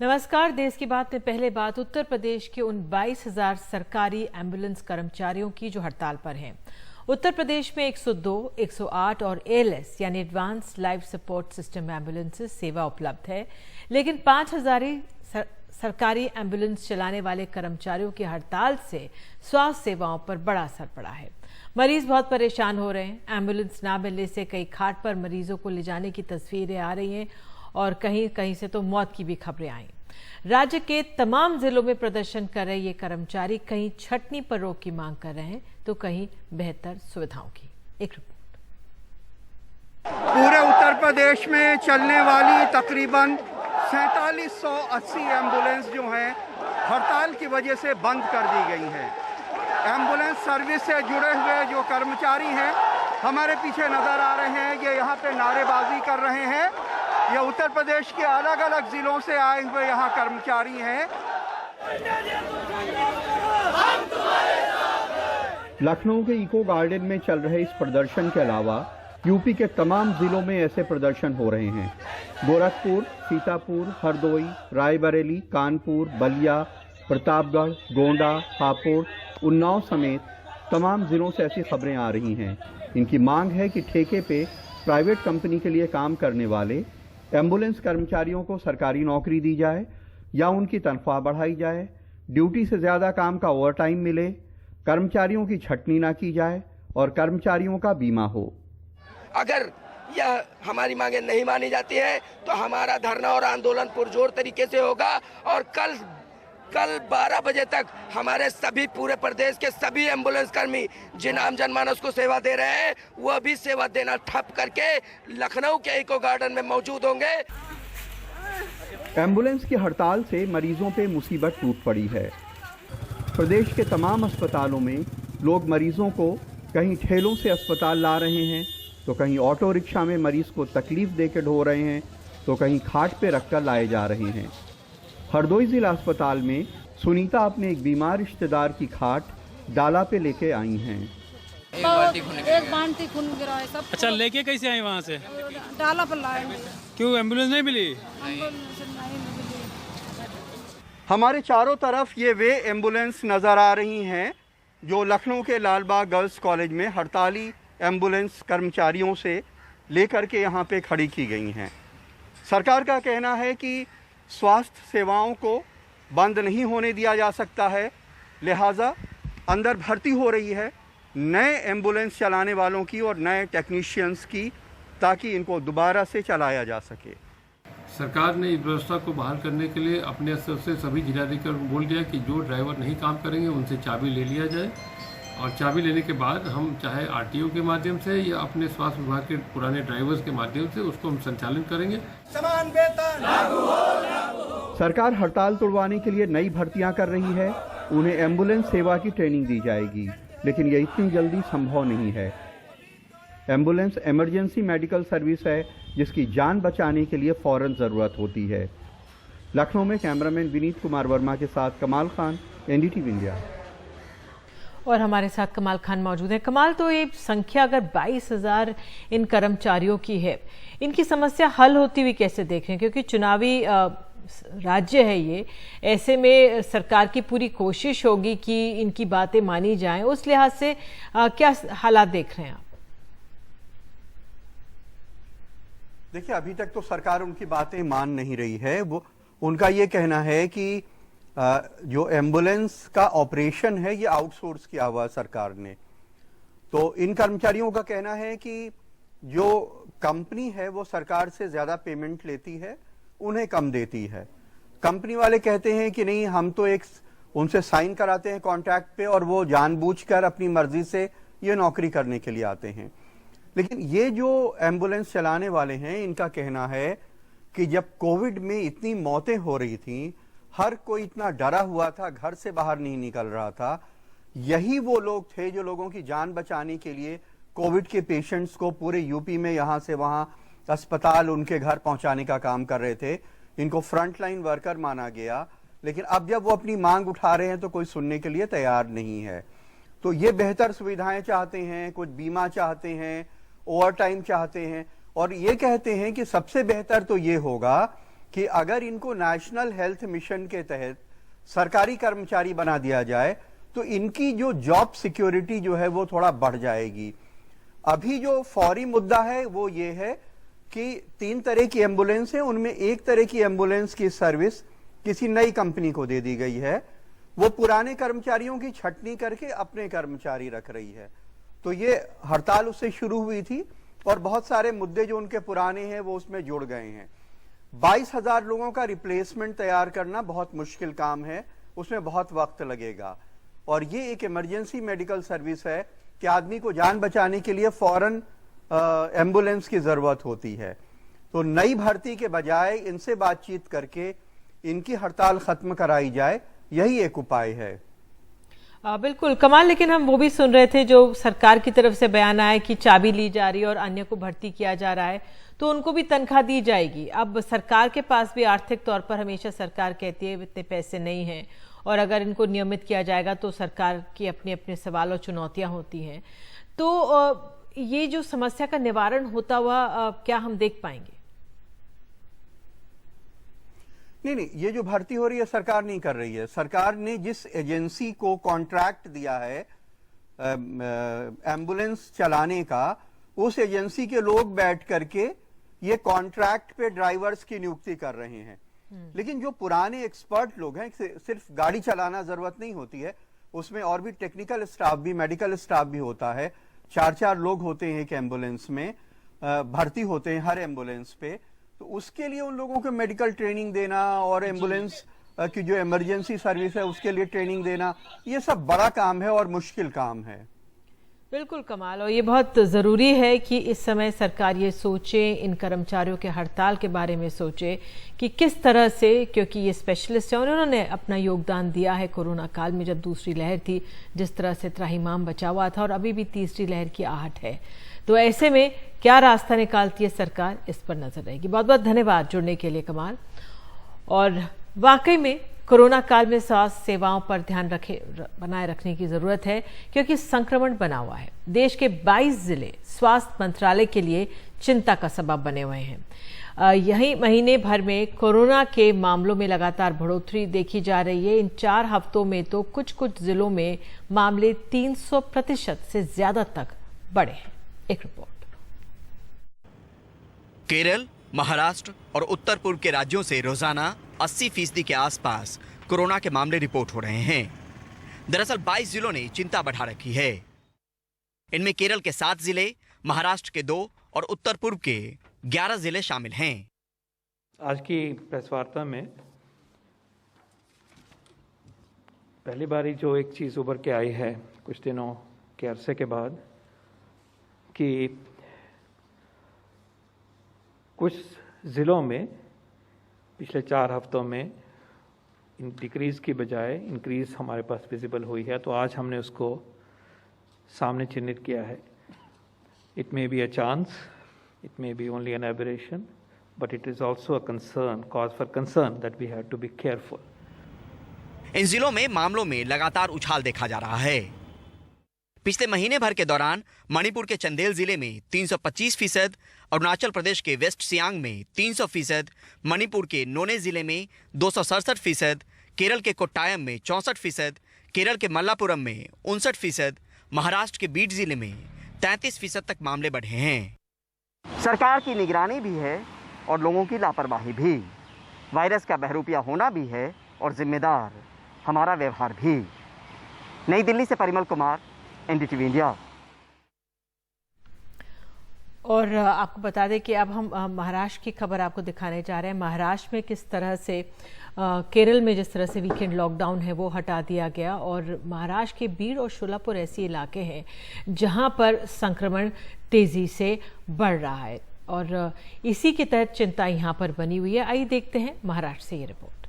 नमस्कार। देश की बात में पहले बात उत्तर प्रदेश के उन 22,000 सरकारी एम्बुलेंस कर्मचारियों की जो हड़ताल पर हैं। उत्तर प्रदेश में 102, 108 और एएलएस यानी advance life support system ambulances सेवा उपलब्ध है, लेकिन 5,000 सरकारी एम्बुलेंस चलाने वाले कर्मचारियों की हड़ताल से स्वास्थ्य सेवाओं पर बड़ा असर पड़ा है। मरीज बहुत परेशान हो रहे हैं। एम्बुलेंस ना मिलने से कई खाट पर मरीजों को ले जाने की तस्वीरें आ रही हैं और कहीं कहीं से तो मौत की भी खबरें आई। राज्य के तमाम जिलों में प्रदर्शन कर रहे ये कर्मचारी कहीं छटनी पर रोक की मांग कर रहे हैं तो कहीं बेहतर सुविधाओं की। एक रिपोर्ट। पूरे उत्तर प्रदेश में चलने वाली तकरीबन 4780 एम्बुलेंस जो हैं हड़ताल की वजह से बंद कर दी गई हैं। एम्बुलेंस सर्विस से जुड़े हुए जो कर्मचारी हैं हमारे पीछे नजर आ रहे हैं, ये यहाँ पे नारेबाजी कर रहे हैं। ये उत्तर प्रदेश के अलग अलग जिलों से आए हुए यहाँ कर्मचारी हैं। लखनऊ के इको गार्डन में चल रहे इस प्रदर्शन के अलावा यूपी के तमाम जिलों में ऐसे प्रदर्शन हो रहे हैं। गोरखपुर, सीतापुर, हरदोई, रायबरेली, कानपुर, बलिया, प्रतापगढ़, गोंडा, हापुड़, उन्नाव समेत तमाम जिलों से ऐसी खबरें आ रही हैं। इनकी मांग है कि ठेके पे प्राइवेट कंपनी के लिए काम करने वाले एम्बुलेंस कर्मचारियों को सरकारी नौकरी दी जाए या उनकी तनख्वाह बढ़ाई जाए, ड्यूटी से ज़्यादा काम का ओवरटाइम मिले, कर्मचारियों की छटनी ना की जाए और कर्मचारियों का बीमा हो। अगर यह हमारी मांगे नहीं मानी जाती है तो हमारा धरना और आंदोलन पुरजोर तरीके से होगा और कल 12 बजे तक हमारे सभी पूरे प्रदेश के सभी एम्बुलेंस कर्मी जिन आम जनमानस को सेवा दे रहे हैं वह भी सेवा देना ठप करके लखनऊ के इको गार्डन में मौजूद होंगे। एम्बुलेंस की हड़ताल से मरीजों पे मुसीबत टूट पड़ी है। प्रदेश के तमाम अस्पतालों में लोग मरीजों को कहीं ठेलों से अस्पताल ला रहे हैं तो कहीं ऑटो रिक्शा में मरीज को तकलीफ देकर ढो रहे हैं तो कहीं खाट पे रखकर लाए जा रहे हैं। हरदोई जिला अस्पताल में सुनीता अपने एक बीमार रिश्तेदार की खाट डाला पे लेके आई हैं। एक बाल्टी खून गिरा है सब। अच्छा, लेके कैसे आए वहाँ से? डाला पर लाए। क्यों एम्बुलेंस नहीं मिली? हमारे चारों तरफ ये वे एम्बुलेंस नज़र आ रही हैं जो लखनऊ के लालबाग गर्ल्स कॉलेज में हड़ताली एम्बुलेंस कर्मचारियों से लेकर के यहाँ पे खड़ी की गई हैं। सरकार का कहना है कि स्वास्थ्य सेवाओं को बंद नहीं होने दिया जा सकता है, लिहाजा अंदर भर्ती हो रही है नए एम्बुलेंस चलाने वालों की और नए टेक्नीशियंस की, ताकि इनको दोबारा से चलाया जा सके। सरकार ने इस व्यवस्था को बहाल करने के लिए अपने स्तर से सभी जिलाधिकारी को बोल दिया कि जो ड्राइवर नहीं काम करेंगे उनसे चाबी ले लिया जाए और चाबी लेने के बाद हम चाहे आरटीओ के माध्यम से या अपने स्वास्थ्य विभाग के पुराने ड्राइवर्स के माध्यम से उसको हम संचालन करेंगे। समान वेतन लागू हो। सरकार हड़ताल तोड़वाने के लिए नई भर्तियां कर रही है। उन्हें एम्बुलेंस सेवा की ट्रेनिंग दी जाएगी, लेकिन ये इतनी जल्दी संभव नहीं है। एम्बुलेंस इमरजेंसी मेडिकल सर्विस है जिसकी जान बचाने के लिए फौरन ज़रूरत होती है। लखनऊ में कैमरामैन विनीत कुमार वर्मा के साथ कमाल खान, एनडीटीवी इंडिया। और हमारे साथ कमाल खान मौजूद हैं। कमाल, तो ये संख्या अगर 22,000 इन कर्मचारियों की है, इनकी समस्या हल होती हुई कैसे देख रहे हैं? क्योंकि चुनावी राज्य है ये, ऐसे में सरकार की पूरी कोशिश होगी कि इनकी बातें मानी जाएं। उस लिहाज से क्या हालात देख रहे हैं आप? देखिए, अभी तक तो सरकार उनकी बातें मान नहीं रही है। वो उनका ये कहना है कि जो एम्बुलेंस का ऑपरेशन है ये आउटसोर्स किया हुआ सरकार ने। तो इन कर्मचारियों का कहना है कि जो कंपनी है वो सरकार से ज्यादा पेमेंट लेती है, उन्हें कम देती है। कंपनी वाले कहते हैं कि नहीं, हम तो एक उनसे साइन कराते हैं कॉन्ट्रैक्ट पे और वो जानबूझकर अपनी मर्जी से ये नौकरी करने के लिए आते हैं। लेकिन ये जो एम्बुलेंस चलाने वाले हैं, इनका कहना है कि जब कोविड में इतनी मौतें हो रही थी, हर कोई इतना डरा हुआ था, घर से बाहर नहीं निकल रहा था, यही वो लोग थे जो लोगों की जान बचाने के लिए कोविड के पेशेंट्स को पूरे यूपी में यहाँ से वहाँ अस्पताल उनके घर पहुंचाने का काम कर रहे थे। इनको फ्रंटलाइन वर्कर माना गया, लेकिन अब जब वो अपनी मांग उठा रहे हैं तो कोई सुनने के लिए तैयार नहीं है। तो ये बेहतर सुविधाएं चाहते हैं, कुछ बीमा चाहते हैं, ओवर टाइम चाहते हैं और ये कहते हैं कि सबसे बेहतर तो ये होगा कि अगर इनको नेशनल हेल्थ मिशन के तहत सरकारी कर्मचारी बना दिया जाए तो इनकी जो जॉब सिक्योरिटी जो है वो थोड़ा बढ़ जाएगी। अभी जो फौरी मुद्दा है वो ये है कि 3 तरह की एम्बुलेंस है, उनमें एक तरह की एम्बुलेंस की सर्विस किसी नई कंपनी को दे दी गई है, वो पुराने कर्मचारियों की छटनी करके अपने कर्मचारी रख रही है। तो ये हड़ताल उससे शुरू हुई थी और बहुत सारे मुद्दे जो उनके पुराने हैं वो उसमें जुड़ गए हैं। 22,000 लोगों का रिप्लेसमेंट तैयार करना बहुत मुश्किल काम है, उसमें बहुत वक्त लगेगा। और ये एक इमरजेंसी मेडिकल सर्विस है कि आदमी को जान बचाने के लिए फौरन एम्बुलेंस की जरूरत होती है। तो नई भर्ती के बजाय इनसे बातचीत करके इनकी हड़ताल खत्म कराई जाए, यही एक उपाय है। बिल्कुल कमाल, लेकिन हम वो भी सुन रहे थे जो सरकार की तरफ से बयान आया कि चाबी ली जा रही है और अन्य को भर्ती किया जा रहा है, तो उनको भी तनख्वाह दी जाएगी। अब सरकार के पास भी आर्थिक तौर पर हमेशा सरकार कहती है इतने पैसे नहीं हैं, और अगर इनको नियमित किया जाएगा तो सरकार की अपने अपने सवाल और चुनौतियां होती हैं। तो ये जो समस्या का निवारण होता हुआ क्या हम देख पाएंगे? नहीं, ये जो भर्ती हो रही है सरकार नहीं कर रही है। सरकार ने जिस एजेंसी को कॉन्ट्रैक्ट दिया है एम्बुलेंस चलाने का, उस एजेंसी के लोग बैठ करके ये कॉन्ट्रैक्ट पे ड्राइवर्स की नियुक्ति कर रहे हैं। लेकिन जो पुराने एक्सपर्ट लोग हैं, सिर्फ गाड़ी चलाना जरूरत नहीं होती है, उसमें और भी टेक्निकल स्टाफ भी, मेडिकल स्टाफ भी होता है। 4 लोग होते हैं एक एम्बुलेंस में, भर्ती होते हैं हर एम्बुलेंस पे। तो उसके लिए उन लोगों को मेडिकल ट्रेनिंग देना और एम्बुलेंस की जो इमरजेंसी सर्विस है उसके लिए ट्रेनिंग देना, ये सब बड़ा काम है और मुश्किल काम है। बिल्कुल कमाल, और ये बहुत ज़रूरी है कि इस समय सरकार ये सोचे, इन कर्मचारियों के हड़ताल के बारे में सोचे कि किस तरह से, क्योंकि ये स्पेशलिस्ट हैं और उन्होंने अपना योगदान दिया है कोरोना काल में जब दूसरी लहर थी, जिस तरह से त्राहिमाम बचा हुआ था, और अभी भी तीसरी लहर की आहट है। तो ऐसे में क्या रास्ता निकालती है सरकार, इस पर नजर रहेगी। बहुत बहुत धन्यवाद जुड़ने के लिए कमाल। और वाकई में कोरोना काल में स्वास्थ्य सेवाओं पर ध्यान बनाए रखने की जरूरत है, क्योंकि संक्रमण बना हुआ है। देश के 22 जिले स्वास्थ्य मंत्रालय के लिए चिंता का सबब बने हुए हैं। यही महीने भर में कोरोना के मामलों में लगातार बढ़ोतरी देखी जा रही है। इन 4 हफ्तों में तो कुछ जिलों में मामले 300% से ज्यादा तक बढ़े हैं। एक रिपोर्ट। केरल, महाराष्ट्र और उत्तर पूर्व के राज्यों से रोजाना 80% के आसपास कोरोना के मामले रिपोर्ट हो रहे हैं। दरअसल 22 जिलों ने चिंता बढ़ा रखी है। इनमें केरल के 7 जिले, महाराष्ट्र के 2 और उत्तर पूर्व के 11 जिले शामिल हैं। आज की प्रेस वार्ता में पहली बारी जो एक चीज उभर के आई है कुछ दिनों के अरसे के बाद, कि कुछ ज़िलों में पिछले 4 हफ्तों में डिक्रीज़ की बजाय इंक्रीज़ हमारे पास विजिबल हुई है। तो आज हमने उसको सामने चिन्हित किया है। It may be a chance, it may be only an aberration, but it is also a concern, cause for concern that we have to be careful. इन जिलों में मामलों में लगातार उछाल देखा जा रहा है। पिछले महीने भर के दौरान मणिपुर के चंदेल जिले में 325%, अरुणाचल प्रदेश के वेस्ट सियांग में 300%, मणिपुर के नोने जिले में 267%, केरल के कोट्टायम में 64%, केरल के मल्लापुरम में 59%, महाराष्ट्र के बीड जिले में 33% तक मामले बढ़े हैं। सरकार की निगरानी भी है और लोगों की लापरवाही भी। वायरस का बहरूपिया होना भी है और जिम्मेदार हमारा व्यवहार भी। नई दिल्ली से परिमल कुमार, एनडीटीवी इंडिया। और आपको बता दें कि अब हम महाराष्ट्र की खबर आपको दिखाने जा रहे हैं। महाराष्ट्र में किस तरह से केरल में जिस तरह से वीकेंड लॉकडाउन है वो हटा दिया गया, और महाराष्ट्र के बीड और शोलापुर ऐसे इलाके हैं जहां पर संक्रमण तेजी से बढ़ रहा है, और इसी के तहत चिंता यहां पर बनी हुई है। आइए देखते हैं महाराष्ट्र से ये रिपोर्ट।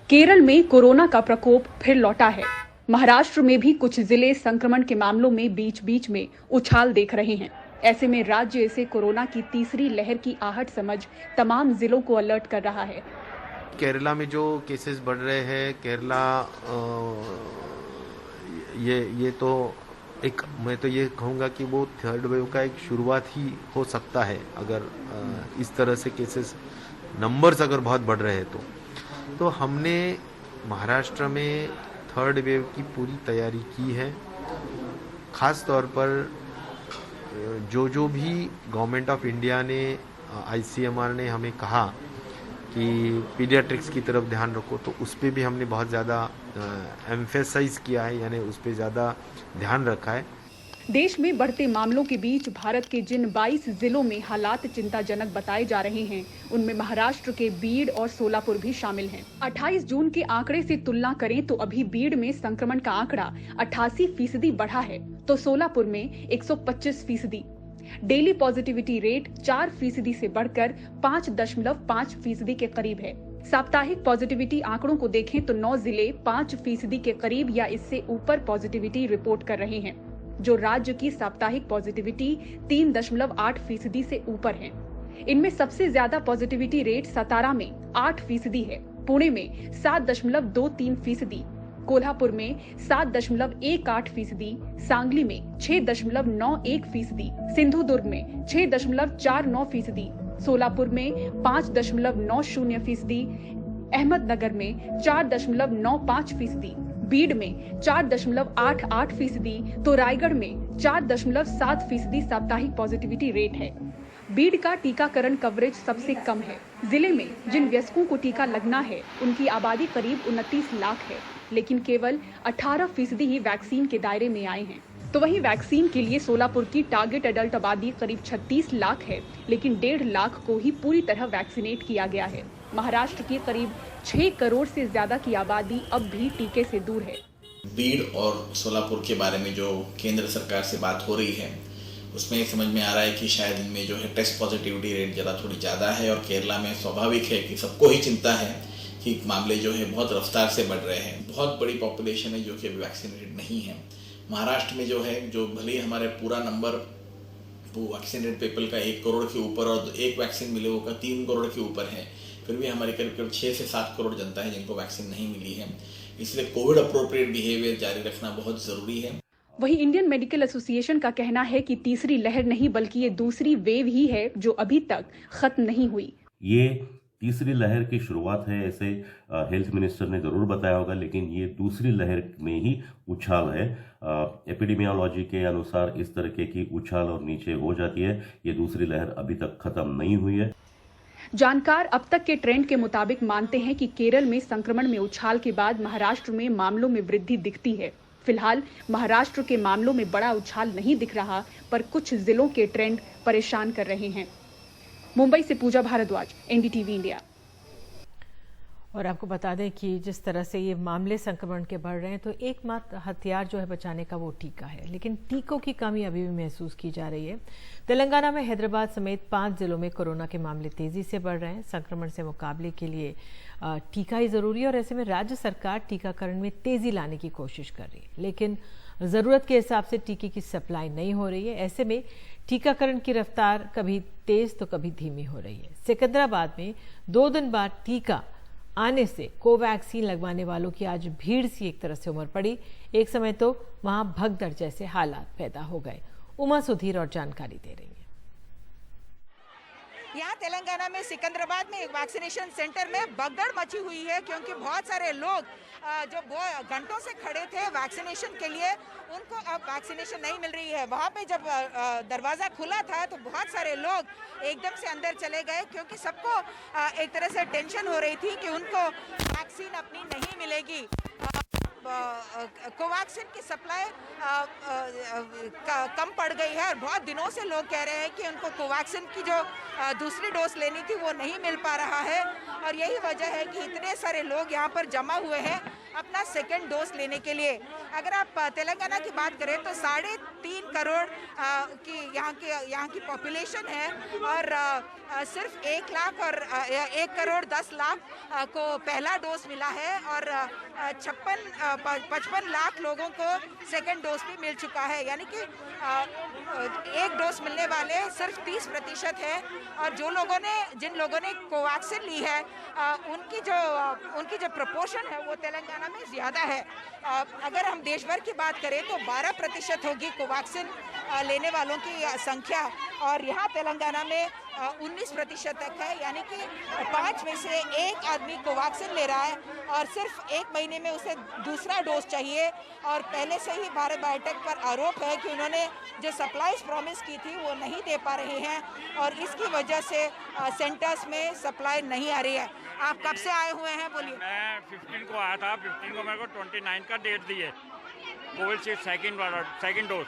केरल में कोरोना का प्रकोप फिर लौटा है। महाराष्ट्र में भी कुछ जिले संक्रमण के मामलों में बीच बीच में उछाल देख रहे हैं। ऐसे में राज्य से कोरोना की तीसरी लहर की आहट समझ तमाम जिलों को अलर्ट कर रहा है। केरला में जो केसेस बढ़ रहे हैं, केरला ये तो एक मैं तो ये कहूँगा कि वो थर्ड वेव का एक शुरुआत ही हो सकता है, अगर इस तरह से केसेस नंबर्स अगर बहुत बढ़ रहे हैं तो हमने महाराष्ट्र में थर्ड वेव की पूरी तैयारी की है। ख़ास तौर पर जो भी गवर्नमेंट ऑफ इंडिया ने ICMR ने हमें कहा कि पीडियाट्रिक्स की तरफ ध्यान रखो, तो उस पर भी हमने बहुत ज़्यादा एम्फेसाइज किया है, यानी उस पर ज़्यादा ध्यान रखा है। देश में बढ़ते मामलों के बीच भारत के जिन 22 जिलों में हालात चिंताजनक बताए जा रहे हैं, उनमें महाराष्ट्र के बीड़ और सोलापुर भी शामिल हैं। 28 जून के आंकड़े से तुलना करें तो अभी बीड़ में संक्रमण का आंकड़ा 88% बढ़ा है, तो सोलापुर में 125%। डेली पॉजिटिविटी रेट 4% से बढ़कर 5.5% के करीब है। साप्ताहिक पॉजिटिविटी आंकड़ों को देखें तो 9 जिले 5% के करीब या इससे ऊपर पॉजिटिविटी रिपोर्ट कर रहे हैं, जो राज्य की साप्ताहिक पॉजिटिविटी 3.8% से ऊपर है। इनमें सबसे ज्यादा पॉजिटिविटी रेट सतारा में 8% है, पुणे में 7.23%, कोल्हापुर में 7.18%, सांगली में 6.91%, सिंधुदुर्ग में 6.49%, सोलापुर में 5.90%, अहमदनगर में 4.95%, बीड़ में 4.88%, तो रायगढ़ में 4.7% साप्ताहिक पॉजिटिविटी रेट है। बीड़ का टीकाकरण कवरेज सबसे कम है। जिले में जिन वयस्कों को टीका लगना है, उनकी आबादी करीब 29 लाख है, लेकिन केवल 18% ही वैक्सीन के दायरे में आए हैं। तो वहीं वैक्सीन के लिए सोलापुर की टारगेट एडल्ट आबादी करीब 36 लाख है, लेकिन 1.5 लाख को ही पूरी तरह वैक्सीनेट किया गया है। महाराष्ट्र की करीब 6 करोड़ से ज्यादा की आबादी अब भी टीके से दूर है। बीड़ और सोलापुर के बारे में जो केंद्र सरकार से बात हो रही है, उसमें समझ में आ रहा है कि शायद इनमें जो है टेस्ट पॉजिटिविटी रेट ज़रा थोड़ी ज़्यादा है, और केरला में स्वाभाविक है कि सबको ही चिंता है कि मामले जो है बहुत रफ्तार से बढ़ रहे हैं। बहुत बड़ी पॉपुलेशन है जो कि अभी वैक्सीनेटेड नहीं है। महाराष्ट्र में जो है, जो भले ही हमारे पूरा नंबर वो वैक्सीनेटेड पीपल का 1 करोड़ के ऊपर और एक वैक्सीन मिले वो का 3 करोड़ के ऊपर है, फिर भी हमारे करीब 6 से 7 करोड़ जनता है जिनको वैक्सीन नहीं मिली है। इसलिए कोविड अप्रोप्रिएट बिहेवियर जारी रखना बहुत ज़रूरी है। वहीं इंडियन मेडिकल एसोसिएशन का कहना है कि तीसरी लहर नहीं बल्कि ये दूसरी वेव ही है जो अभी तक खत्म नहीं हुई। ये तीसरी लहर की शुरुआत है, ऐसे हेल्थ मिनिस्टर ने जरूर बताया होगा, लेकिन ये दूसरी लहर में ही उछाल है। एपिडेमियोलॉजी के अनुसार इस तरह की उछाल और नीचे हो जाती है। ये दूसरी लहर अभी तक खत्म नहीं हुई है। जानकार अब तक के ट्रेंड के मुताबिक मानते हैं कि केरल में संक्रमण में उछाल के बाद महाराष्ट्र में मामलों में वृद्धि दिखती है। फिलहाल महाराष्ट्र के मामलों में बड़ा उछाल नहीं दिख रहा, पर कुछ जिलों के ट्रेंड परेशान कर रहे हैं। मुंबई से पूजा भारद्वाज, NDTV इंडिया। और आपको बता दें कि जिस तरह से ये मामले संक्रमण के बढ़ रहे हैं, तो एकमात्र हथियार जो है बचाने का वो टीका है, लेकिन टीकों की कमी अभी भी महसूस की जा रही है। तेलंगाना में हैदराबाद समेत 5 जिलों में कोरोना के मामले तेजी से बढ़ रहे हैं। संक्रमण से मुकाबले के लिए टीका ही जरूरी है, और ऐसे में राज्य सरकार टीकाकरण में तेजी लाने की कोशिश कर रही है, लेकिन ज़रूरत के हिसाब से टीके की सप्लाई नहीं हो रही है। ऐसे में टीकाकरण की रफ्तार कभी तेज तो कभी धीमी हो रही है। सिकंदराबाद में 2 दिन बाद टीका आने से कोवैक्सीन लगवाने वालों की आज भीड़ सी एक तरह से उमड़ पड़ी। एक समय तो वहां भगदड़ जैसे हालात पैदा हो गए। उमा सुधीर और जानकारी दे रही है। यहाँ तेलंगाना में सिकंदराबाद में एक वैक्सीनेशन सेंटर में भगदड़ मची हुई है, क्योंकि बहुत सारे लोग जो घंटों से खड़े थे वैक्सीनेशन के लिए, उनको अब वैक्सीनेशन नहीं मिल रही है। वहाँ पे जब दरवाज़ा खुला था तो बहुत सारे लोग एकदम से अंदर चले गए, क्योंकि सबको एक तरह से टेंशन हो रही थी कि उनको वैक्सीन अपनी नहीं मिलेगी। कोवैक्सीन की सप्लाई कम पड़ गई है, और बहुत दिनों से लोग कह रहे हैं कि उनको कोवैक्सीन की जो दूसरी डोज लेनी थी वो नहीं मिल पा रहा है, और यही वजह है कि इतने सारे लोग यहाँ पर जमा हुए हैं अपना सेकेंड डोज लेने के लिए। अगर आप तेलंगाना की बात करें तो 3.5 करोड़ की यहाँ की पॉपुलेशन है, और सिर्फ 1 लाख और 1 करोड़ 10 लाख को पहला डोज मिला है और 55 लाख लोगों को सेकेंड डोज भी मिल चुका है, यानी कि एक डोज मिलने वाले सिर्फ 30% है। और जिन लोगों ने कोवैक्सीन ली है उनकी जो प्रपोर्शन है वो तेलंगाना में ज़्यादा है। अगर हम देश भर की बात करें तो 12% होगी कोवैक्सीन लेने वालों की संख्या, और यहाँ तेलंगाना में 19% तक है, यानी कि 5 में से 1 आदमी कोवैक्सीन ले रहा है और सिर्फ 1 महीने में उसे दूसरा डोज चाहिए। और पहले से ही भारत बायोटेक पर आरोप है कि उन्होंने जो सप्लाईज प्रॉमिस की थी वो नहीं दे पा रहे हैं और इसकी वजह से सेंटर्स में सप्लाई नहीं आ रही है। आप कब से आए हुए हैं, बोलिए? मैं 15 को आया था, 15 को मेरे को 29 का डेट दी है कोविशील्ड सेकेंड डोज,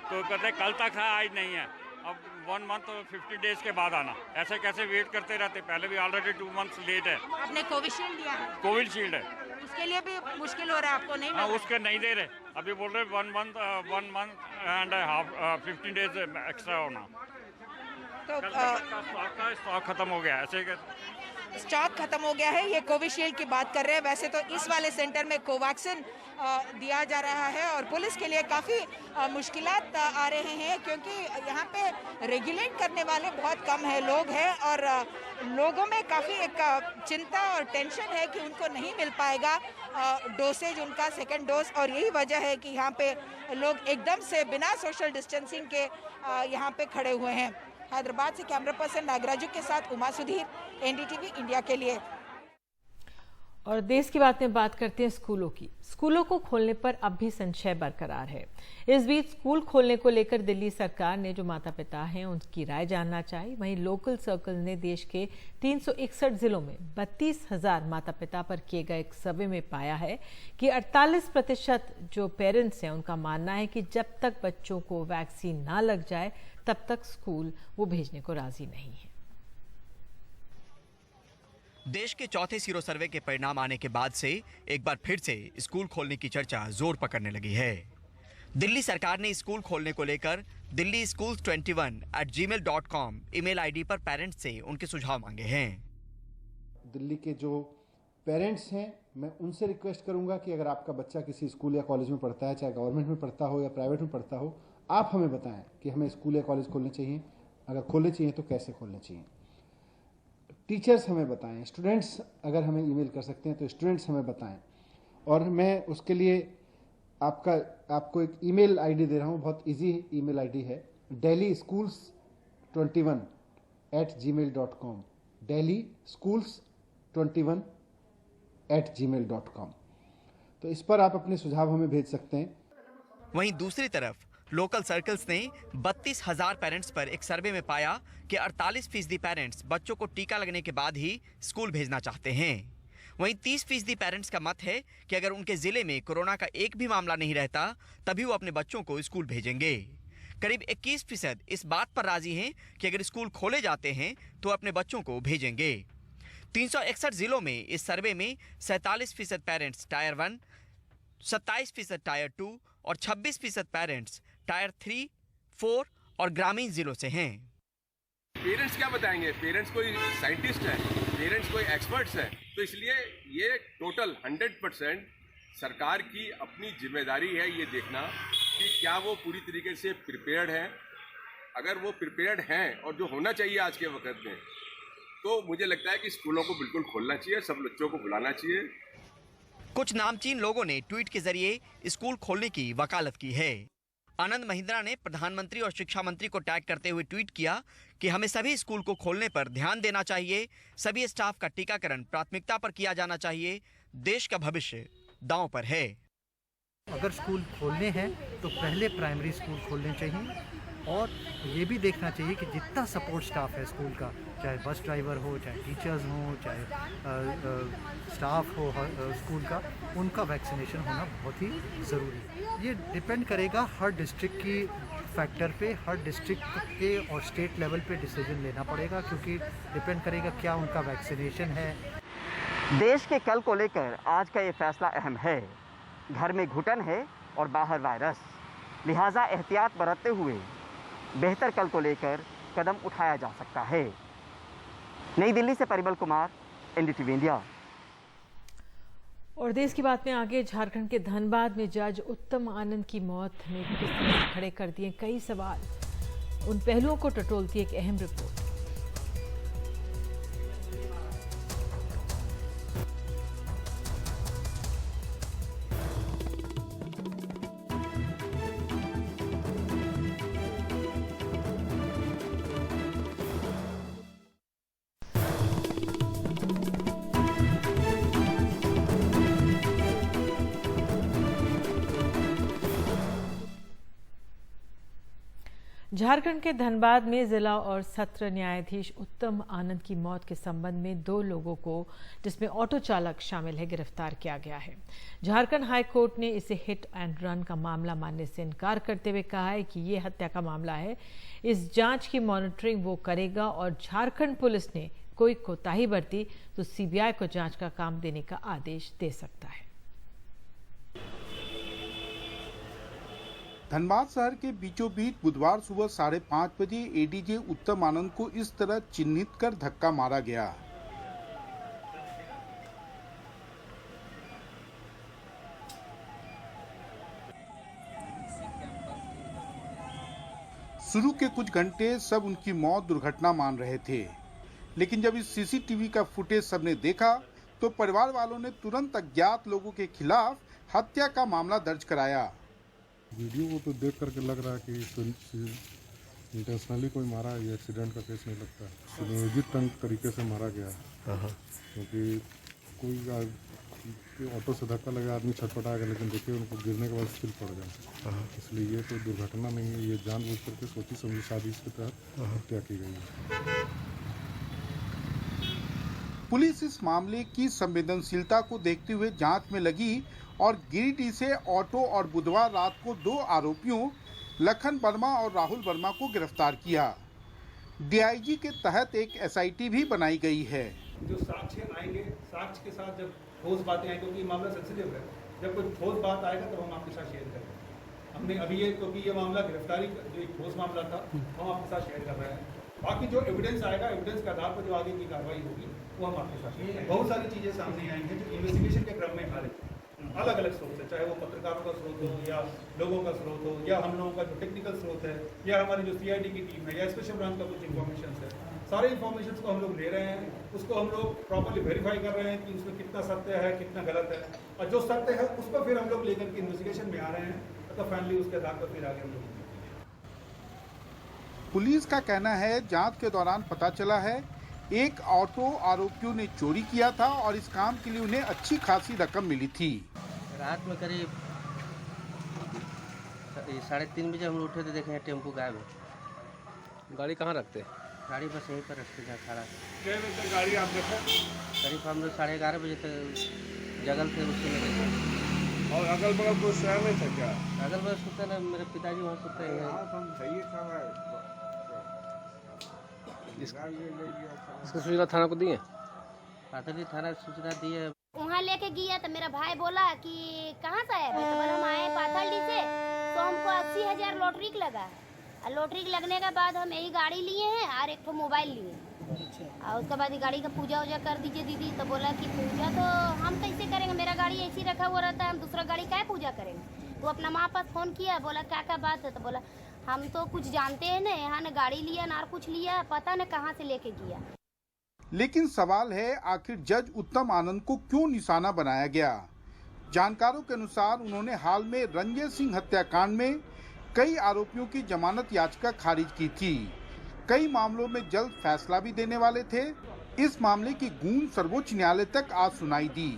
तो कहते कल तक है, आज नहीं है। अब 1 मंथ 50 डेज के बाद आना, ऐसे कैसे वेट करते रहते, पहले भी ऑलरेडी 2 मंथ्स लेट है। आपने कोविशील्ड लिया है? कोविशील्ड है, उसके लिए भी मुश्किल हो रहा है आपको? नहीं, हाँ, उसके नहीं दे रहे, अभी बोल रहे 1 month and half 15 days extra होना। तो स्टॉक खत्म हो गया, ऐसे स्टॉक खत्म हो गया है। ये कोविशील्ड की बात कर रहे हैं। वैसे तो इस वाले सेंटर में कोवैक्सीन दिया जा रहा है और पुलिस के लिए काफ़ी मुश्किलात आ रहे हैं, क्योंकि यहाँ पे रेगुलेट करने वाले बहुत कम है लोग हैं और लोगों में काफ़ी एक चिंता और टेंशन है कि उनको नहीं मिल पाएगा डोसेज, उनका सेकेंड डोज। और यही वजह है कि यहाँ पे लोग एकदम से बिना सोशल डिस्टेंसिंग के यहाँ पे खड़े हुए हैं। हैदराबाद से कैमरा पर्सन नागराजू के साथ उमा सुधीर, एनडीटीवी इंडिया के लिए। और देश की बात में बात करते हैं स्कूलों की। स्कूलों को खोलने पर अब भी संशय बरकरार है। इस बीच स्कूल खोलने को लेकर दिल्ली सरकार ने जो माता पिता हैं उनकी राय जानना चाहिए। वहीं लोकल सर्कल ने देश के 361 जिलों में 32,000 माता पिता पर किए गए एक सर्वे में पाया है कि 48% जो पेरेंट्स हैं उनका मानना है कि जब तक बच्चों को वैक्सीन ना लग जाए तब तक स्कूल वो भेजने को राजी नहीं है। देश के चौथे सीरो सर्वे के परिणाम आने के बाद से एक बार फिर से स्कूल खोलने की चर्चा जोर पकड़ने लगी है। दिल्ली सरकार ने स्कूल खोलने को लेकर delhischools21@gmail.com ईमेल आईडी पर पेरेंट्स से उनके सुझाव मांगे हैं। दिल्ली के जो पेरेंट्स हैं, मैं उनसे रिक्वेस्ट करूंगा कि अगर आपका बच्चा किसी स्कूल या कॉलेज में पढ़ता है, चाहे गवर्नमेंट में पढ़ता हो या प्राइवेट में पढ़ता हो, आप हमें बताएं कि हमें स्कूल या कॉलेज खोलने चाहिए, अगर खोलने चाहिए तो कैसे खोलने चाहिए। टीचर्स हमें बताएं, स्टूडेंट्स अगर हमें ईमेल कर सकते हैं तो स्टूडेंट्स हमें बताएं। और मैं उसके लिए आपको एक ईमेल आईडी दे रहा हूं, बहुत इजी ईमेल आईडी है, delhischools21@gmail.com delhischools21@gmail.com। तो इस पर आप अपने सुझाव हमें भेज सकते हैं। वहीं दूसरी तरफ लोकल सर्कल्स ने 32,000 पेरेंट्स पर एक सर्वे में पाया कि 48% पेरेंट्स बच्चों को टीका लगने के बाद ही स्कूल भेजना चाहते हैं। वहीं 30% पेरेंट्स का मत है कि अगर उनके जिले में कोरोना का एक भी मामला नहीं रहता तभी वो अपने बच्चों को स्कूल भेजेंगे। करीब 21% इस बात पर राजी हैं कि अगर स्कूल खोले जाते हैं तो अपने बच्चों को भेजेंगे। 361 जिलों में इस सर्वे में 47% पेरेंट्स टायर 1, 27% टायर 2 और 26% पेरेंट्स टायर 3, 4 और ग्रामीण जिलों से हैं। पेरेंट्स क्या बताएंगे? पेरेंट्स कोई साइंटिस्ट है, पेरेंट्स कोई एक्सपर्ट्स है, तो इसलिए ये टोटल 100% सरकार की अपनी जिम्मेदारी है ये देखना कि क्या वो पूरी तरीके से प्रिपेयर्ड हैं। अगर वो प्रिपेयर्ड हैं और जो होना चाहिए आज के वक्त में, तो मुझे लगता है कि स्कूलों को बिल्कुल खोलना चाहिए, सब बच्चों को बुलाना चाहिए। कुछ नामचीन लोगों ने ट्वीट के जरिए स्कूल खोलने की वकालत की है। आनंद महिंद्रा ने प्रधानमंत्री और शिक्षा मंत्री को टैग करते हुए ट्वीट किया कि हमें सभी स्कूल को खोलने पर ध्यान देना चाहिए, सभी स्टाफ का टीकाकरण प्राथमिकता पर किया जाना चाहिए, देश का भविष्य दांव पर है। अगर स्कूल खोलने हैं तो पहले प्राइमरी स्कूल खोलने चाहिए और ये भी देखना चाहिए कि जितना सपोर्ट स्टाफ है स्कूल का, चाहे बस ड्राइवर हो, चाहे टीचर्स हो, चाहे स्टाफ हो स्कूल का, उनका वैक्सीनेशन होना बहुत ही ज़रूरी है। ये डिपेंड करेगा हर डिस्ट्रिक्ट की फैक्टर पे, हर डिस्ट्रिक्ट के और स्टेट लेवल पे डिसीजन लेना पड़ेगा, क्योंकि डिपेंड करेगा क्या उनका वैक्सीनेशन है। देश के कल को लेकर आज का ये फैसला अहम है। घर में घुटन है और बाहर वायरस, लिहाजा एहतियात बरतते हुए बेहतर कल को लेकर कदम उठाया जा सकता है। नई दिल्ली से परिमल कुमार, एनडीटीवी इंडिया। और देश की बात में आगे, झारखंड के धनबाद में जज उत्तम आनंद की मौत ने किस तरह खड़े कर दिए कई सवाल। उन पहलुओं को टटोलती एक अहम रिपोर्ट। झारखंड के धनबाद में जिला और सत्र न्यायाधीश उत्तम आनंद की मौत के संबंध में 2 लोगों को, जिसमें ऑटो चालक शामिल है, गिरफ्तार किया गया है। झारखंड हाई कोर्ट ने इसे हिट एंड रन का मामला मानने से इनकार करते हुए कहा है कि ये हत्या का मामला है। इस जांच की मॉनिटरिंग वो करेगा और झारखंड पुलिस ने कोई कोताही बरती तो सीबीआई को जांच का काम देने का आदेश दे सकता है। धनबाद शहर के बीचों बीच बुधवार सुबह 5:30 बजे एडीजे उत्तम आनंद को इस तरह चिन्हित कर धक्का मारा गया। शुरू के कुछ घंटे सब उनकी मौत दुर्घटना मान रहे थे, लेकिन जब इस सीसीटीवी का फुटेज सबने देखा तो परिवार वालों ने तुरंत अज्ञात लोगों के खिलाफ हत्या का मामला दर्ज कराया। वीडियो को तो देख करके लग रहा है कि इंटेंशनली कोई मारा है, ये एक्सीडेंट का केस नहीं लगता है। सुनियोजित तरीके से मारा गया है, क्योंकि कोई ऑटो से धक्का लगा, आदमी छटपटा गया, लेकिन देखिए उनको गिरने के बाद स्थिर पड़ गया। इसलिए ये कोई दुर्घटना नहीं है, ये जानबूझ करके सोची समझी साजिश के तहत हत्या की गई है। पुलिस इस मामले की संवेदनशीलता को देखते हुए जांच में लगी और गिरिडीह से ऑटो और बुधवार रात को 2 आरोपियों लखन वर्मा और राहुल वर्मा को गिरफ्तार किया। डीआईजी के तहत एक एसआईटी भी बनाई गई है। जो साक्ष्य आएंगे, साक्ष्य के साथ जब ठोस बातें आएंगी, क्योंकि मामला सेंसिटिव है, जब कोई ठोस बात आएगा तो हम आपके साथ शेयर करेंगे। हमने अभी ये, क्योंकि ये मामला गिरफ्तारी जो एक ठोस मामला था, हम आपके साथ शेयर कर रहे हैं। बाकी जो एविडेंस आएगा, एविडेंस के आधार पर जो आगे की कार्रवाई होगी वो हम आपके साथ शेयर करेंगे। बहुत सारी चीजें सामने आई हैं जो इन्वेस्टिगेशन के क्रम में आ रही है, अलग अलग स्रोत है, चाहे वो पत्रकारों का स्रोत हो या लोगों का स्रोत हो या हम लोगों का जो टेक्निकल स्रोत है या हमारी जो सीआईडी की टीम है या स्पेशल ब्रांच का कुछ इन्फॉर्मेशन है। सारे इन्फॉर्मेशन को हम लोग ले रहे हैं, उसको हम लोग प्रॉपर्ली वेरीफाई कर रहे हैं कि उसमें कितना सत्य है, कितना गलत है, और जो सत्य है उसको फिर हम लोग लेकर के इन्वेस्टिगेशन में आ रहे हैं। तो फाइनली उसके आधार पर फिर आगे हम लोग। पुलिस का कहना है जांच के दौरान पता चला है एक ऑटो आरोपियों ने चोरी किया था और इस काम के लिए उन्हें अच्छी खासी रकम मिली थी। रात में करीब 3:30 बजे हम लोग उठे तो देखे टेम्पो गायब है। गाड़ी कहाँ रखते हैं? गाड़ी बस यहीं पर रखते हैं खड़ा। क्या बजे गाड़ी आप देखा? करीब हम लोग 11:30 बजे तक जगल थे, उसके लगे। और अगल बगल कोई शहर में था क्या? अगल बगल सुनते ना, मेरे पिताजी वहाँ सुनते हैं। इसका सूचना थाना को दिए? पाथरी थाना सूचना दी है। वहाँ लेके गया तो मेरा भाई बोला कि कहाँ से आए? तो बोला हम आए पाथरडी से, तो हमको 80,000 लॉटरी लगा। और लॉटरी लगने के बाद हम यही गाड़ी लिए हैं और एक तो मोबाइल लिए। और उसके बाद गाड़ी का पूजा वूजा कर दीजिए दीदी। तो बोला कि पूजा तो हम कैसे करेंगे, मेरा गाड़ी ऐसी रखा हुआ रहता है, हम दूसरा गाड़ी क्या पूजा करेंगे। तो अपना माँ पास फ़ोन किया, बोला क्या बात है। तो बोला हम तो कुछ जानते हैं ना, यहाँ न गाड़ी लिया ना कुछ लिया, पता न कहाँ से लेके गया। लेकिन सवाल है आखिर जज उत्तम आनंद को क्यों निशाना बनाया गया। जानकारों के अनुसार उन्होंने हाल में रंजय सिंह हत्याकांड में कई आरोपियों की जमानत याचिका खारिज की थी। कई मामलों में जल्द फैसला भी देने वाले थे। इस मामले की गूंज सर्वोच्च न्यायालय तक आज सुनाई दी।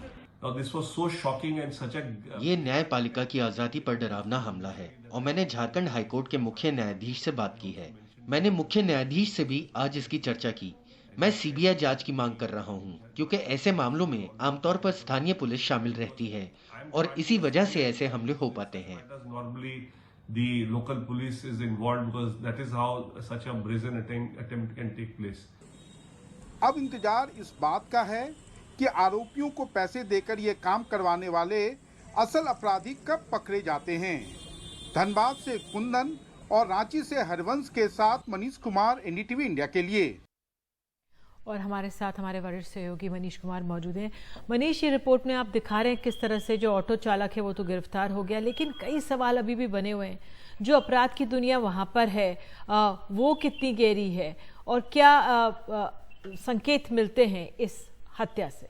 ये न्यायपालिका की आजादी पर डरावना हमला है और मैंने झारखंड हाईकोर्ट के मुख्य न्यायाधीश से बात की है। मैंने मुख्य न्यायाधीश से भी आज इसकी चर्चा की। मैं सीबीआई जांच की मांग कर रहा हूं, क्योंकि ऐसे मामलों में आमतौर पर स्थानीय पुलिस शामिल रहती है और इसी वजह से ऐसे हमले हो पाते हैं। The local police is involved because that is how such a brazen attempt can take place. अब इंतजार इस बात का है कि आरोपियों को पैसे देकर ये काम करवाने वाले असल अपराधी कब पकड़े जाते हैं। धनबाद से कुंदन और रांची से हरवंश के साथ मनीष कुमार, एनडीटीवी इंडिया के लिए। और हमारे साथ हमारे वरिष्ठ सहयोगी मनीष कुमार मौजूद हैं। मनीष, ये रिपोर्ट में आप दिखा रहे हैं किस तरह से जो ऑटो चालक है वो तो गिरफ्तार हो गया, लेकिन कई सवाल अभी भी बने हुए हैं। जो अपराध की दुनिया वहाँ पर है वो कितनी गहरी है और क्या संकेत मिलते हैं इस हत्या से?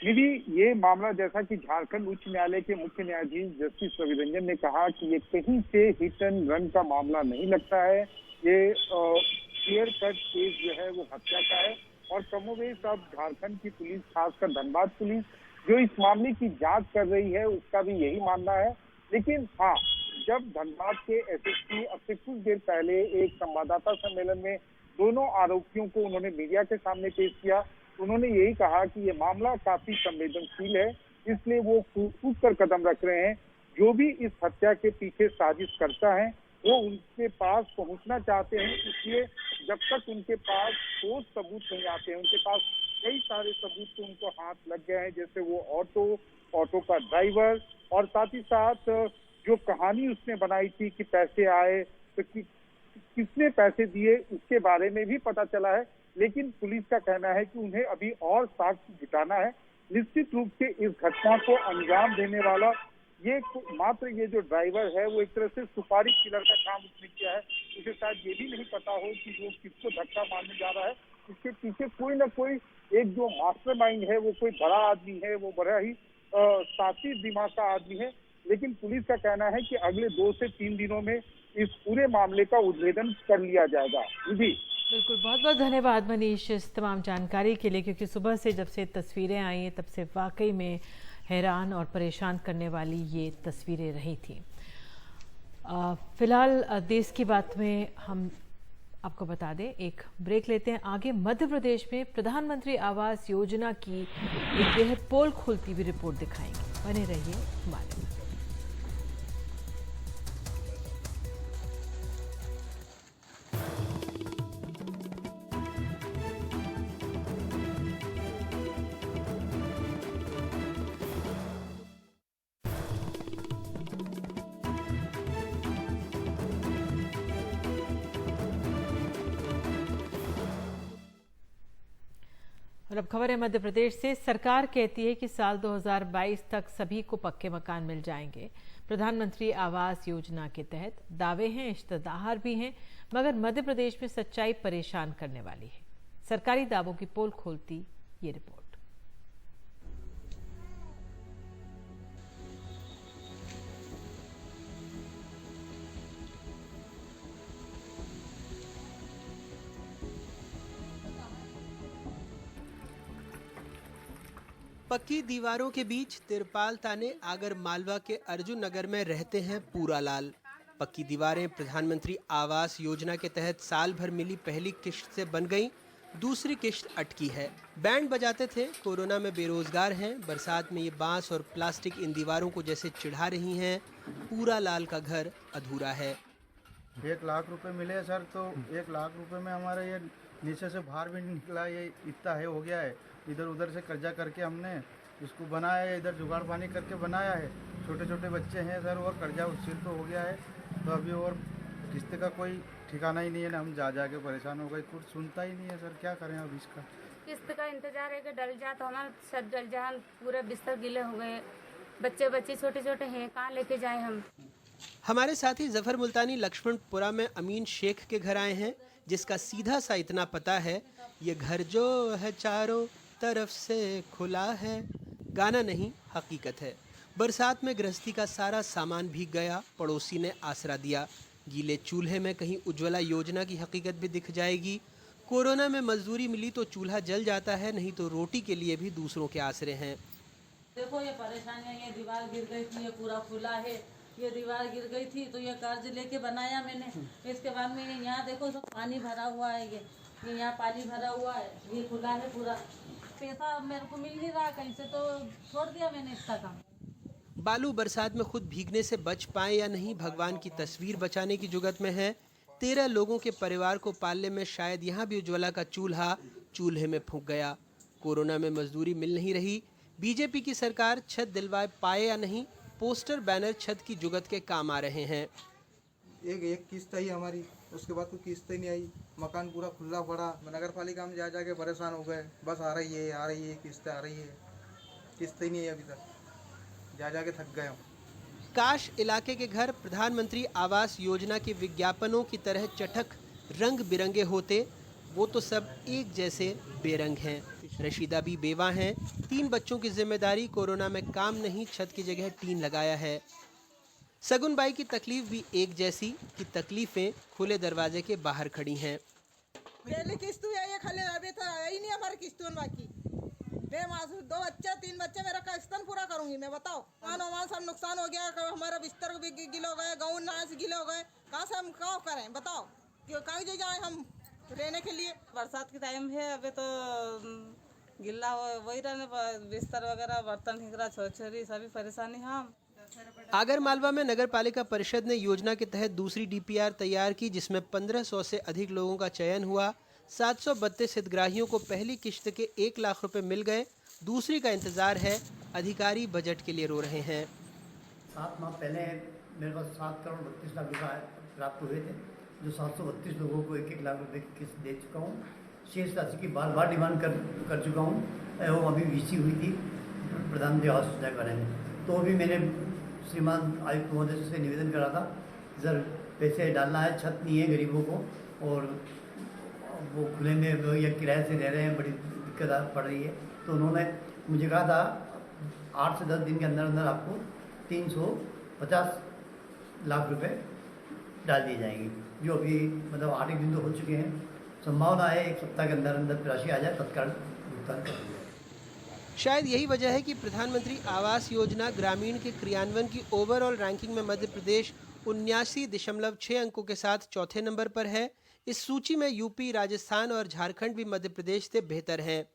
निधि, ये मामला जैसा कि झारखंड उच्च न्यायालय के मुख्य न्यायाधीश जस्टिस रवि रंजन ने कहा कि ये कहीं से हिट एंड रन का मामला नहीं लगता है, ये क्लियर कट केस जो है वो हत्या का है। और कमोवेश अब झारखंड की पुलिस, खासकर धनबाद पुलिस जो इस मामले की जांच कर रही है, उसका भी यही मानना है। लेकिन हाँ, जब धनबाद के एसएसपी अब से कुछ देर पहले एक संवाददाता सम्मेलन में दोनों आरोपियों को उन्होंने मीडिया के सामने पेश किया, उन्होंने यही कहा कि ये मामला काफी संवेदनशील है, इसलिए वो कूद कर कदम रख रहे हैं। जो भी इस हत्या के पीछे साजिश करता है वो उनके पास पहुंचना चाहते हैं, इसलिए जब तक उनके पास ठोस सबूत नहीं आते हैं, उनके पास कई सारे सबूत तो उनको हाथ लग गए हैं, जैसे वो ऑटो का ड्राइवर और साथ ही साथ जो कहानी उसने बनाई थी कि पैसे आए तो किसने पैसे दिए उसके बारे में भी पता चला है। लेकिन पुलिस का कहना है कि उन्हें अभी और साक्ष्य जुटाना है। निश्चित रूप से इस घटना को अंजाम देने वाला ये जो ड्राइवर है वो एक तरह से सुपारी किलर का काम उसने किया है। उसे शायद ये भी नहीं पता हो कि वो किसको धक्का मारने जा रहा है। इसके पीछे कोई ना कोई एक जो मास्टरमाइंड है वो कोई बड़ा आदमी है, वो बड़ा ही साथी दिमाग का आदमी है। लेकिन पुलिस का कहना है कि अगले 2 से 3 दिनों में इस पूरे मामले का उद्भेदन कर लिया जाएगा। जी बिल्कुल, बहुत बहुत धन्यवाद मनीष इस तमाम जानकारी के लिए, क्योंकि सुबह से जब से तस्वीरें आई हैं तब से वाकई में हैरान और परेशान करने वाली ये तस्वीरें रही थी। फिलहाल देश की बात में हम आपको बता दें, एक ब्रेक लेते हैं। आगे मध्य प्रदेश में प्रधानमंत्री आवास योजना की एक बेहद पोल खुलती हुई रिपोर्ट दिखाएंगे। बने रहिए हमारे साथ। और अब खबर है मध्य प्रदेश से। सरकार कहती है कि साल 2022 तक सभी को पक्के मकान मिल जाएंगे। प्रधानमंत्री आवास योजना के तहत दावे हैं, इश्तेहार भी हैं, मगर मध्य प्रदेश में सच्चाई परेशान करने वाली है। सरकारी दावों की पोल खोलती ये रिपोर्ट। पक्की दीवारों के बीच तिरपाल ताने आगर मालवा के अर्जुन नगर में रहते हैं पूरा लाल। पक्की दीवारें प्रधानमंत्री आवास योजना के तहत साल भर मिली पहली किश्त से बन गईं, दूसरी किश्त अटकी है। बैंड बजाते थे, कोरोना में बेरोजगार हैं, बरसात में ये बांस और प्लास्टिक इन दीवारों को जैसे चिढ़ा रही हैं। पूरा लाल का घर अधूरा है। 1 लाख रुपए मिले सर, तो 1 लाख रुपए में हमारा ये नीचे से बाहर भी निकला, ये इतना है हो गया है। इधर उधर से कर्जा करके हमने इसको बनाया है, इधर जुगाड़ पानी करके बनाया है। छोटे छोटे बच्चे हैं सर, और कर्जा उछिल तो हो गया है, तो अभी और किस्त का कोई ठिकाना ही नहीं है ना। हम जा के परेशान हो गए, कुछ सुनता ही नहीं है सर, क्या करें अब इसका। किस्त का इंतजार है कि डल जा, तो हमारा सब डल जा, पूरे बिस्तर गिले हो गए। बच्चे छोटे छोटे हैं, कहाँ लेके जाए हम। हमारे साथी जफर मुल्तानी लक्ष्मणपुरा में अमीन शेख के घर आए हैं, जिसका सीधा सा इतना पता है, ये घर जो है चारों तरफ से खुला है। गाना नहीं, हकीकत है। बरसात में गृहस्थी का सारा सामान भीग गया, पड़ोसी ने आसरा दिया। गीले चूल्हे में कहीं उज्ज्वला योजना की हकीकत भी दिख जाएगी। कोरोना में मजदूरी मिली तो चूल्हा जल जाता है, नहीं तो रोटी के लिए भी दूसरों के आसरे हैं। देखो ये परेशानियाँ, ये दीवार गिर गई थी, ये पूरा खुला है। ये दीवार गिर गई थी तो ये कर्ज लेके बनाया मैंने। इसके बाद में यहाँ देखो सब पानी भरा हुआ है, ये यहाँ पानी भरा हुआ है, ये खुला है पूरा। पैसा मेरे को मिल नहीं रहा कहीं से, तो छोड़ दिया मैंने इसका काम। बालू बरसात में खुद भीगने से बच पाए या नहीं, भगवान की तस्वीर बचाने की जुगत में है। 13 लोगों के परिवार को पालने में शायद यहाँ भी उज्ज्वला का चूल्हा चूल्हे में फूंक गया। कोरोना में मजदूरी मिल नहीं रही। बीजेपी की सरकार छत दिलवा पाए या नहीं, पोस्टर बैनर छत की जुगत के काम आ रहे हैं। एक किस्त आई हमारी, उसके बाद कोई किस्त ही नहीं आई। मकान पूरा खुला पड़ा। नगर पालिका में जा के परेशान हो गए, बस आ रही है किस्त आ रही है, किस्त ही नहीं है अभी तक, जा के थक गए हम। काश इलाके के घर प्रधानमंत्री आवास योजना के विज्ञापनों की तरह चटक रंग बिरंगे होते, वो तो सब एक जैसे बेरंग हैं। रशीदा भी बेवा हैं, 3 बच्चों की जिम्मेदारी, कोरोना में काम नहीं, छत की जगह टीन लगाया है। सगुन बाई की तकलीफ भी एक जैसी कि तकलीफें खुले दरवाजे के बाहर खड़ी हैं। पहले किस्त ये खाली अभी तो ही नहीं हमारे किस्तों बाकी। मैं 2 बच्चे 3 बच्चे मेरा किस्तन पूरा करूंगी मैं, बताओ। मान सब नुकसान हो गया, हमारा बिस्तर भी गिले हो गए, गाँव नाच गिले हो गए, कहाँ से हम क्या करें बताओ, कहाँ जो जाए हम रहने के लिए। बरसात के टाइम है, अभी तो गिल्ला हो वही रहने, बिस्तर वगैरह बर्तन हिगरा छोरी सभी परेशानी हम। आगर मालवा में नगर पालिका परिषद ने योजना के तहत दूसरी डीपीआर तैयार की, जिसमें 1500 से अधिक लोगों का चयन हुआ। 732 हितग्राहियों को पहली किश्त के 1 लाख रुपए मिल गए, दूसरी का इंतजार है। अधिकारी बजट के लिए रो रहे हैं। 7 माह पहले मेरे पास 7 करोड़ 32 लाख रुपए प्राप्त हुए थे, जो 732 लोगों को 1-1 लाख रुपए की किस्त दे चुका हूँ। शेष राशि की बार डिमांड कर चुका हूँ, एवं अभी वीसी हुई थी प्रधानमंत्री आवास योजना के बारे में, तो अभी मैंने श्रीमान आयुक्त महोदय से निवेदन करा था, सर पैसे डालना है, छत नहीं है गरीबों को, और वो खुले में या किराए से रह रहे हैं, बड़ी दिक्कत पड़ रही है। तो उन्होंने मुझे कहा था 8 से 10 दिन के अंदर अंदर आपको 350 लाख रुपए डाल दिए जाएंगे, जो अभी मतलब 8 दिन तो हो चुके हैं। संभावना है 1 सप्ताह के अंदर अंदर राशि आ जाए, तत्काल भुगतान कर दिया। शायद यही वजह है कि प्रधानमंत्री आवास योजना ग्रामीण के क्रियान्वयन की ओवरऑल रैंकिंग में मध्य प्रदेश 79.6 अंकों के साथ चौथे नंबर पर है। इस सूची में यूपी, राजस्थान और झारखंड भी मध्य प्रदेश से बेहतर हैं।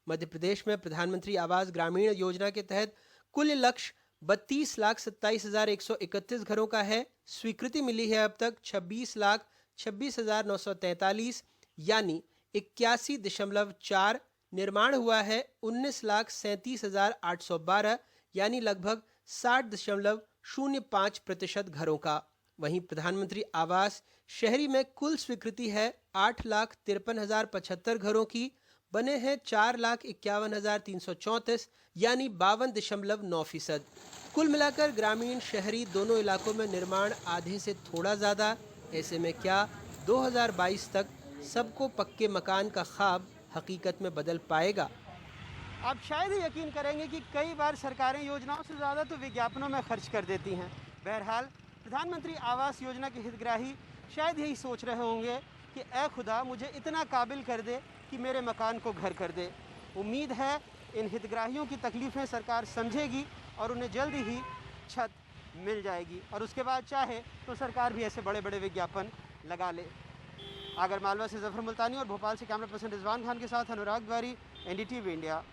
मध्य प्रदेश में प्रधानमंत्री आवास ग्रामीण योजना के तहत कुल लक्ष्य 32,27,131 घरों का है। स्वीकृति मिली है अब तक 26,26,943 यानी 81.4। निर्माण हुआ है 19,37,812 यानी लगभग 60.05% घरों का। वहीं प्रधानमंत्री आवास शहरी में कुल स्वीकृति है 8,53,075 घरों की, बने हैं 4,51,334 यानी 52.9%। कुल मिलाकर ग्रामीण शहरी दोनों इलाकों में निर्माण आधे से थोड़ा ज़्यादा। ऐसे में क्या 2022 तक सबको पक्के मकान का ख्वाब हकीकत में बदल पाएगा? आप शायद ही यकीन करेंगे कि कई बार सरकारें योजनाओं से ज़्यादा तो विज्ञापनों में खर्च कर देती हैं। बहरहाल प्रधानमंत्री आवास योजना के हितग्राही शायद यही सोच रहे होंगे कि ऐ खुदा मुझे इतना काबिल कर दे कि मेरे मकान को घर कर दे। उम्मीद है इन हितग्राहियों की तकलीफ़ें सरकार समझेगी और उन्हें जल्द ही छत मिल जाएगी, और उसके बाद चाहे तो सरकार भी ऐसे बड़े बड़े विज्ञापन लगा ले। आगर मालवा से जफर मुल्तानी और भोपाल से कैमरा पर्सन रिजवान खान के साथ अनुराग द्वारी, एनडीटीवी इंडिया।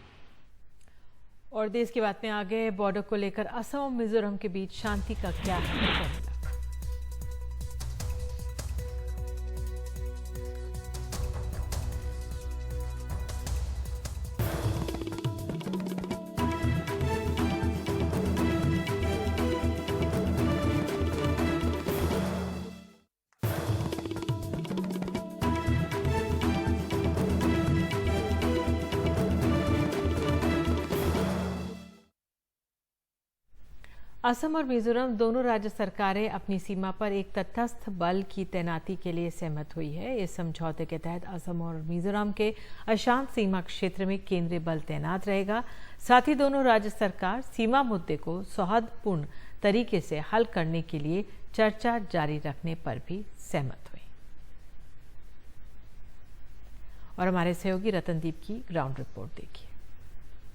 और देश की बात में आगे, बॉर्डर को लेकर असम और मिजोरम के बीच शांति का क्या है? असम और मिजोरम दोनों राज्य सरकारें अपनी सीमा पर एक तटस्थ बल की तैनाती के लिए सहमत हुई है। इस समझौते के तहत असम और मिजोरम के अशांत सीमा क्षेत्र में केंद्रीय बल तैनात रहेगा। साथ ही दोनों राज्य सरकार सीमा मुद्दे को सौहार्दपूर्ण तरीके से हल करने के लिए चर्चा जारी रखने पर भी सहमत हुई। और हमारे सहयोगी रतनदीप की ग्राउंड रिपोर्ट देखिए।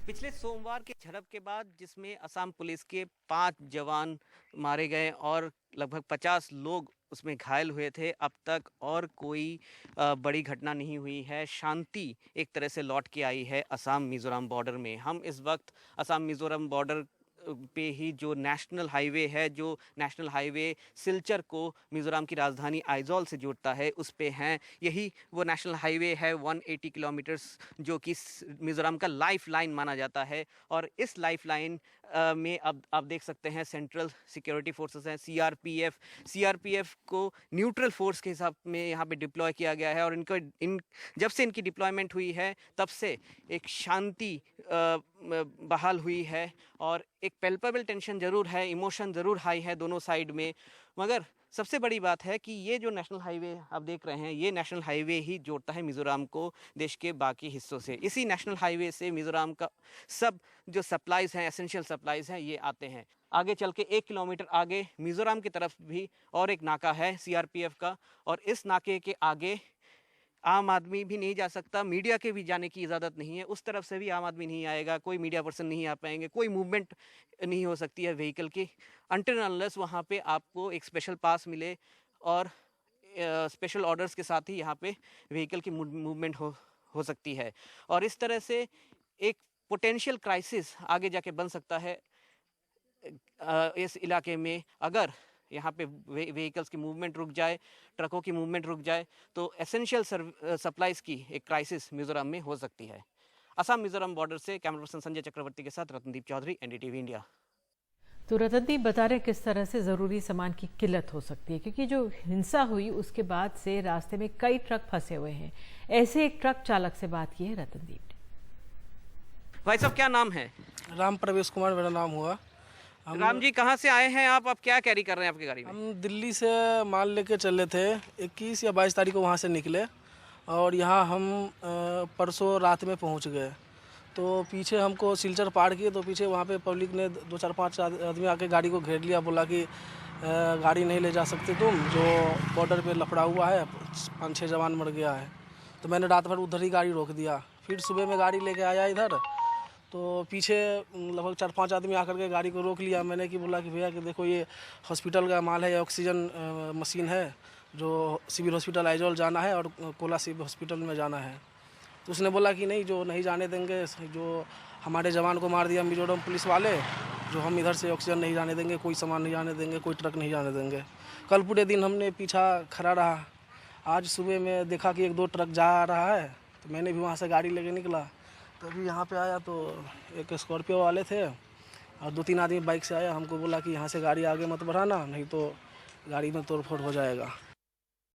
पिछले सोमवार के झड़प के बाद, जिसमें असम पुलिस के 5 जवान मारे गए और लगभग 50 लोग उसमें घायल हुए थे, अब तक और कोई बड़ी घटना नहीं हुई है। शांति एक तरह से लौट के आई है असम मिजोरम बॉर्डर में। हम इस वक्त असम मिजोरम बॉर्डर पे ही जो नेशनल हाईवे है, जो नेशनल हाईवे सिलचर को मिजोरम की राजधानी आइजॉल से जोड़ता है, उस पे हैं। यही वो नेशनल हाईवे है 180 किलोमीटर्स, जो कि मिजोरम का लाइफ लाइन माना जाता है। और इस लाइफ लाइन में अब आप देख सकते हैं सेंट्रल सिक्योरिटी फोर्सेस हैं, सीआरपीएफ को न्यूट्रल फोर्स के हिसाब में यहाँ पे डिप्लॉय किया गया है। और जब से इनकी डिप्लॉयमेंट हुई है तब से एक शांति बहाल हुई है और एक पैल्पेबल टेंशन ज़रूर है, इमोशन ज़रूर हाई है दोनों साइड में। मगर सबसे बड़ी बात है कि ये जो नेशनल हाईवे आप देख रहे हैं, ये नेशनल हाईवे ही जोड़ता है मिज़ोरम को देश के बाकी हिस्सों से। इसी नेशनल हाईवे से मिज़ोरम का सब जो सप्लाईज़ हैं, एसेंशियल सप्लाईज़ हैं, ये आते हैं। आगे चल के 1 किलोमीटर आगे मिज़ोरम की तरफ भी और एक नाका है सीआरपीएफ का, और इस नाके के आगे आम आदमी भी नहीं जा सकता, मीडिया के भी जाने की इजाज़त नहीं है। उस तरफ से भी आम आदमी नहीं आएगा, कोई मीडिया पर्सन नहीं आ पाएंगे, कोई मूवमेंट नहीं हो सकती है व्हीकल की अनटिल अनलेस वहाँ पे आपको एक स्पेशल पास मिले और स्पेशल ऑर्डर्स के साथ ही यहाँ पे व्हीकल की मूवमेंट हो सकती है। और इस तरह से एक पोटेंशियल क्राइसिस आगे जाके बन सकता है इस इलाके में। अगर यहाँ पे व्हीकल्स की मूवमेंट रुक जाए, ट्रकों की मूवमेंट रुक जाए, तो एसेंशियल सप्लाईज की एक क्राइसिस मिज़ोरम में हो सकती है। असम मिज़ोरम बॉर्डर से कैमरा पर्सन संजय चक्रवर्ती के साथ रतनदीप चौधरी, एनडीटीवी इंडिया। तो रतनदीप बता रहे किस तरह से ज़रूरी सामान की किल्लत हो सकती है, क्योंकि जो हिंसा हुई उसके बाद से रास्ते में कई ट्रक फंसे हुए हैं। ऐसे एक ट्रक चालक से बात की है रतनदीप। भाई साहब क्या नाम है? राम प्रवेश कुमार मेरा नाम हुआ। राम जी कहाँ से आए हैं आप? क्या कैरी कर रहे हैं आपकी गाड़ी में? हम दिल्ली से माल लेके चले थे, 21 या 22 तारीख को वहाँ से निकले और यहाँ हम परसों रात में पहुँच गए। तो पीछे हमको सिलचर पार किए, तो पीछे वहाँ पे पब्लिक ने 2-4-5 आदमी आके गाड़ी को घेर लिया, बोला कि गाड़ी नहीं ले जा सकते तुम, जो बॉर्डर पे लफड़ा हुआ है, 5-6 जवान मर गया है। तो मैंने रात भर उधर ही गाड़ी रोक दिया। फिर सुबह में गाड़ी लेके आया इधर, तो पीछे लगभग 4-5 आदमी आकर के गाड़ी को रोक लिया। मैंने कि बोला कि भैया कि देखो ये हॉस्पिटल का माल है, ये ऑक्सीजन मशीन है, जो सिविल हॉस्पिटल आइजोल जाना है और कोला सिविल हॉस्पिटल में जाना है। तो उसने बोला कि नहीं, जो नहीं जाने देंगे, जो हमारे जवान को मार दिया मिजोरम पुलिस वाले, जो हम इधर से ऑक्सीजन नहीं जाने देंगे, कोई सामान नहीं जाने देंगे, कोई ट्रक नहीं जाने देंगे। कल पूरे दिन हमने पीछा खड़ा रहा। आज सुबह में देखा कि 1-2 ट्रक जा रहा है, तो मैंने भी वहाँ से गाड़ी लेके निकला। तो अभी यहाँ पे आया तो एक स्कॉर्पियो वाले थे और 2-3 आदमी बाइक से आया। हमको बोला कि यहाँ से गाड़ी आगे मत बढ़ाना, नहीं तो गाड़ी में तोड़फोड़ हो जाएगा।